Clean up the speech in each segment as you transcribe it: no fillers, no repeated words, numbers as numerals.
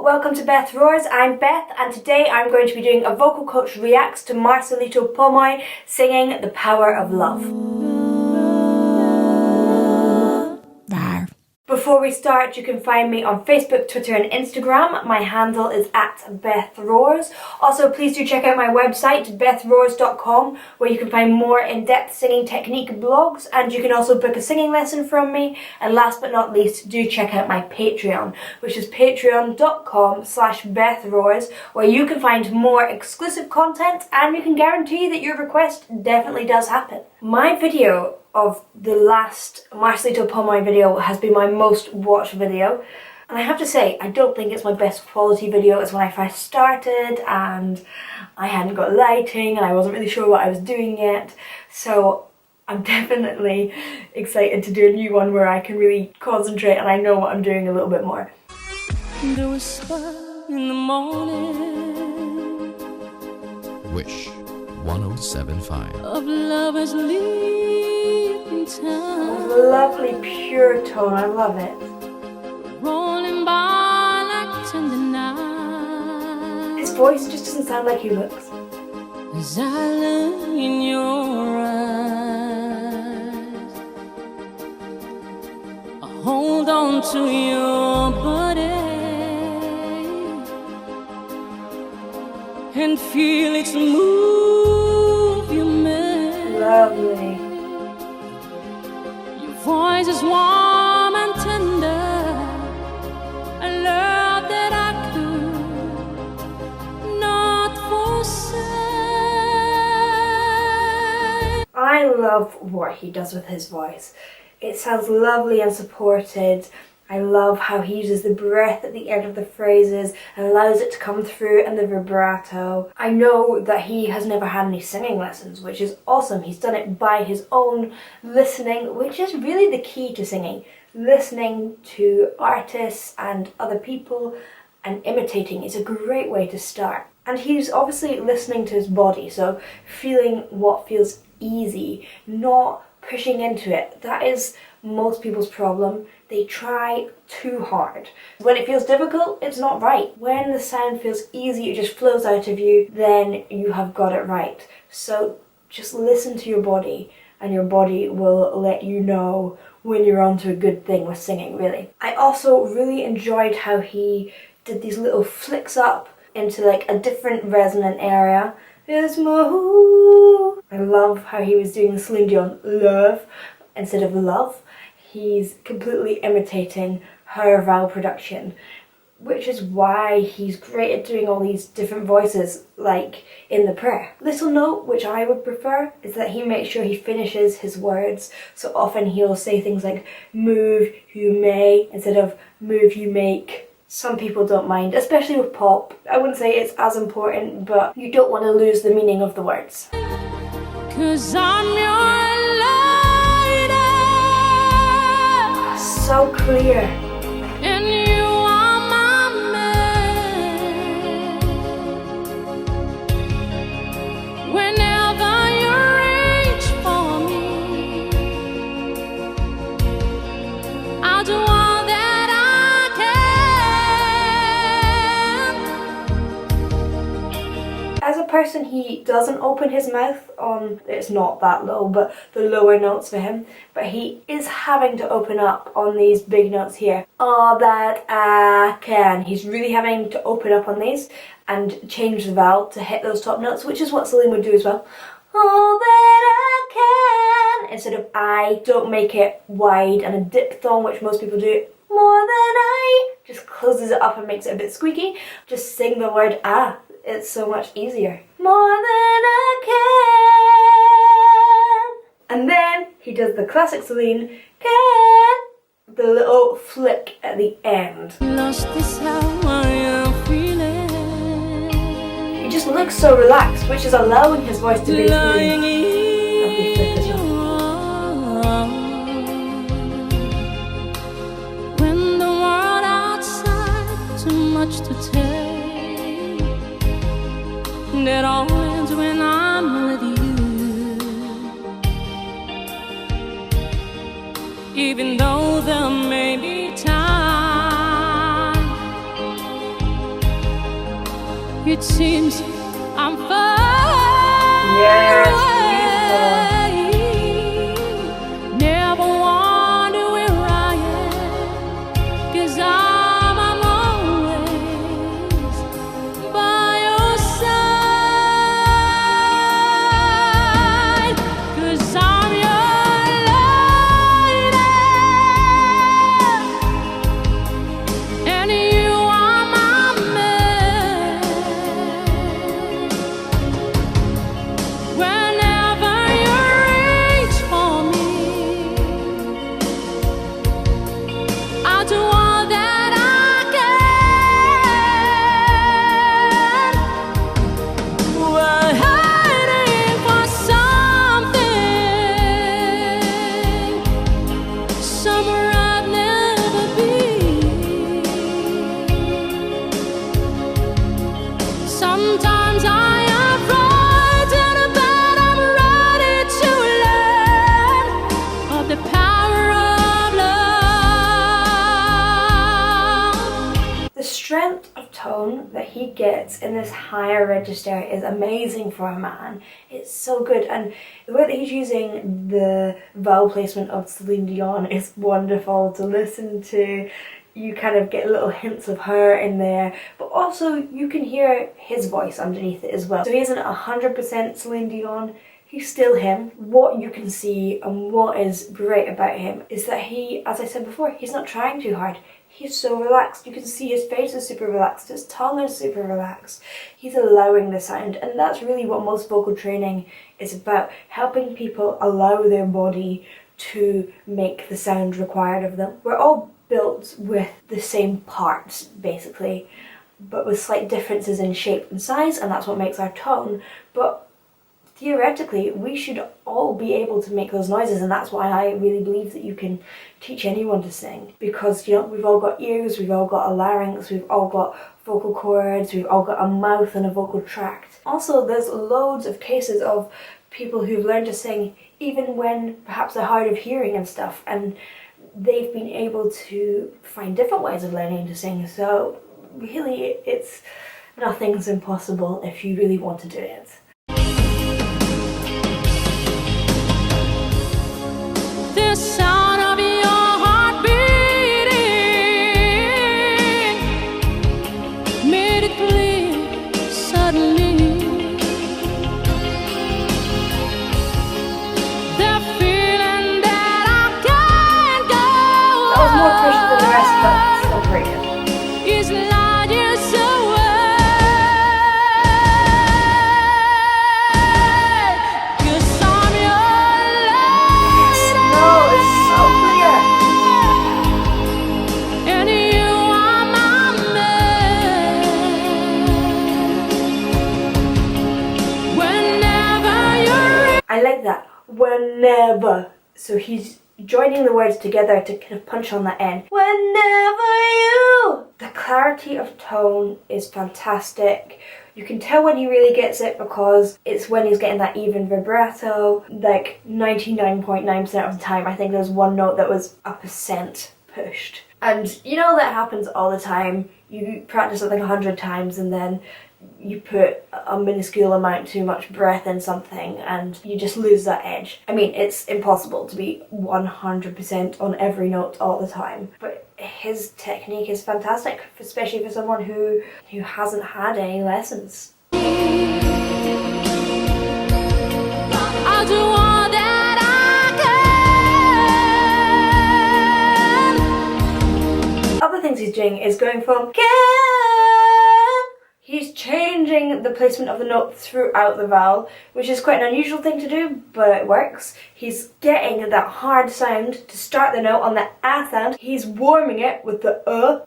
welcome to Beth Roars. I'm Beth and today I'm going to be doing a vocal coach reacts to Marcelito Pomoy singing The Power of Love. Before we start, you can find me on Facebook, Twitter and Instagram. My handle is @BethRoars. Also, please do check out my website, bethroars.com, where you can find more in-depth singing technique blogs, and you can also book a singing lesson from me. And last but not least, do check out my Patreon, which is patreon.com/BethRoars, where you can find more exclusive content and you can guarantee that your request definitely does happen. My video of the last Marcelito Pomoy video has been my most watched video, and I have to say I don't think it's my best quality video. It's when I first started and I hadn't got lighting and I wasn't really sure what I was doing yet, so I'm definitely excited to do a new one where I can really concentrate and I know what I'm doing a little bit more. The whisper in the morning, Wish 107.5 of lovers leaving town, Lovely pure tone, I love it. rolling by like tender night. His voice just doesn't sound like he looks. As I look in your eyes, I hold on to your body and feel its movement. Lovely. Your voice is warm and tender, a love that I could not forsake. I love what he does with his voice. It sounds lovely and supported. I love how he uses the breath at the end of the phrases and allows it to come through in the vibrato. I know that he has never had any singing lessons, which is awesome. He's done it by his own listening, which is really the key to singing. Listening to artists and other people and imitating is a great way to start. And he's obviously listening to his body, so feeling what feels easy, not pushing into it. That is most people's problem. They try too hard. When it feels difficult, it's not right. When the sound feels easy, it just flows out of you, then you have got it right. So just listen to your body and your body will let you know when you're onto a good thing with singing, really. I also really enjoyed how he did these little flicks up into like a different resonant area. There's more. I love how he was doing the Celine Dion love instead of love. He's completely imitating her vowel production, which is why he's great at doing all these different voices, like in the prayer. Little note, which I would prefer, is that he makes sure he finishes his words. So often he'll say things like move you may instead of move you make. Some people don't mind, especially with pop. I wouldn't say it's as important, but you don't want to lose the meaning of the words. 'Cause I'm your So clear. and you are my man. Whenever you reach for me, I'll do all that I can. As a person, he doesn't open his mouth on, it's not that low, but the lower notes for him, but he is having to open up on these big notes here. All that I can. He's really having to open up on these and change the vowel to hit those top notes, which is what Celine would do as well. All that I can. Instead of I, don't make it wide and a diphthong, which most people do. More than I. Just closes it up and makes it a bit squeaky. Just sing the word ah. It's so much easier. More than I can. And then he does the classic Celine, can. The little flick at the end. Lost is how I am feeling. He just looks so relaxed, which is allowing his voice to be Lying free. Lovely flick as well. When the world outside too much to take, that all ends when I'm with you. Even though there may be time It seems I'm far Yes, away. Never wonder where I am, 'cause I'm always by your side, 'cause I'm your lady, and you are my man. Whenever you reach for me, I'll do all that I can. We're hiding for something, somewhere I've never been. Sometimes I am frightened, but I'm ready to learn of the power of love. the strength of tone that he gets in this higher register is amazing for a man. It's so good, and the way that he's using the vowel placement of Celine Dion is wonderful to listen to. You kind of get little hints of her in there, but also you can hear his voice underneath it as well. So he isn't 100% Celine Dion, he's still him. What you can see and what is great about him is that he, as I said before, he's not trying too hard. He's so relaxed. You can see his face is super relaxed, his tongue is super relaxed. He's allowing the sound, and that's really what most vocal training is about, helping people allow their body to make the sound required of them. We're all built with the same parts, basically, but with slight differences in shape and size, and that's what makes our tone. But theoretically, we should all be able to make those noises, and that's why I really believe that you can teach anyone to sing, because we've all got ears, we've all got a larynx, we've all got vocal cords, we've all got a mouth and a vocal tract. Also, there's loads of cases of people who've learned to sing even when perhaps they're hard of hearing and stuff, and they've been able to find different ways of learning to sing. So really, nothing's impossible if you really want to do it. The sound of your heart beating made it clear suddenly. The feeling that I can't go That was more pushed than the rest, but still pretty good. is light years away. 'Cause I'm your lady, No, it's so clear. and you are my man. Whenever you're I like that. Whenever. So he's joining the words together to kind of punch on that end. Whenever you. The clarity of tone is fantastic. You can tell when he really gets it because it's when he's getting that even vibrato. Like 99.9% of the time, I think there's one note that was a percent pushed. And that happens all the time. You practice it like 100 times and then you put a minuscule amount too much breath in something and you just lose that edge. I mean, it's impossible to be 100% on every note all the time, but his technique is fantastic, especially for someone who hasn't had any lessons. I'll do all that I can. Other things he's doing is going from can. He's changing the placement of the note throughout the vowel, which is quite an unusual thing to do, but it works. He's getting that hard sound to start the note on the ah sound. He's warming it with the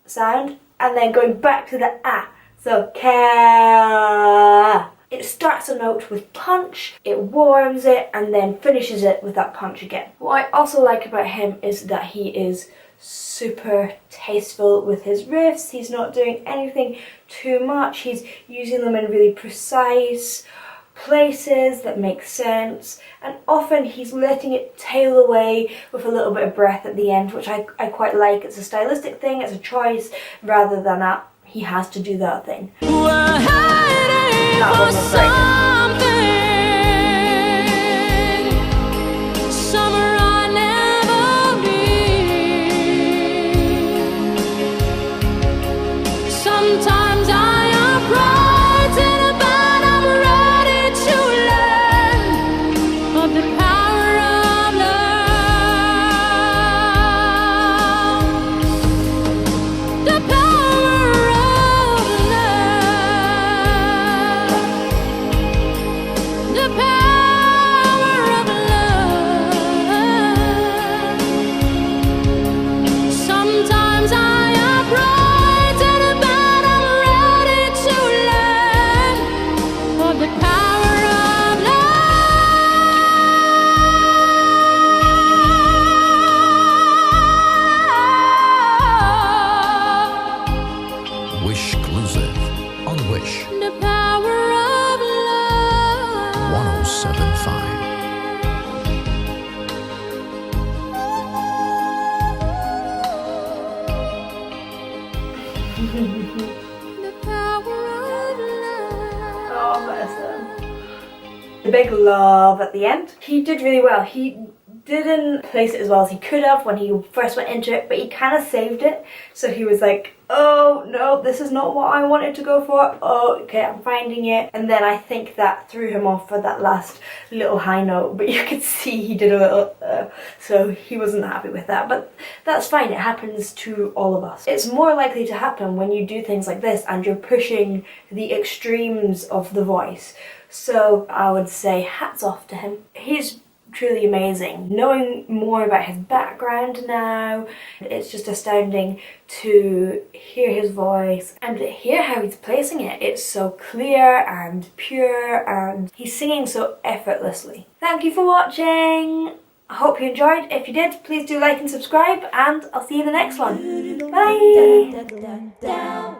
sound, and then going back to the ah. So ka. It starts a note with punch, it warms it, and then finishes it with that punch again. What I also like about him is that he is super tasteful with his riffs. He's not doing anything too much. He's using them in really precise places that make sense, and often he's letting it tail away with a little bit of breath at the end, which I quite like. It's a stylistic thing, it's a choice, rather than that he has to do that thing. Whoa. that for one was very good. something, summer I never need. Sometimes I am frightened, but I'm ready to learn of the power of love. The power of love. The power of love. Sometimes I am frightened, but I'm ready to learn of the power of love. Wish exclusive on Wish The power of love. 1075. The power of love. Oh, bless him. The big love at the end. He did really well. He didn't place it as well as he could have when he first went into it, but he kind of saved it. So he was like, oh no, this is not what I wanted to go for. Oh, okay, I'm finding it. And then I think that threw him off for that last little high note, but you could see he did a little, so he wasn't happy with that. But that's fine, it happens to all of us. It's more likely to happen when you do things like this and you're pushing the extremes of the voice. So I would say hats off to him. He's truly amazing. Knowing more about his background now, it's just astounding to hear his voice and hear how he's placing it. It's so clear and pure and he's singing so effortlessly. Thank you for watching. I hope you enjoyed. If you did, please do like and subscribe and I'll see you in the next one. Bye!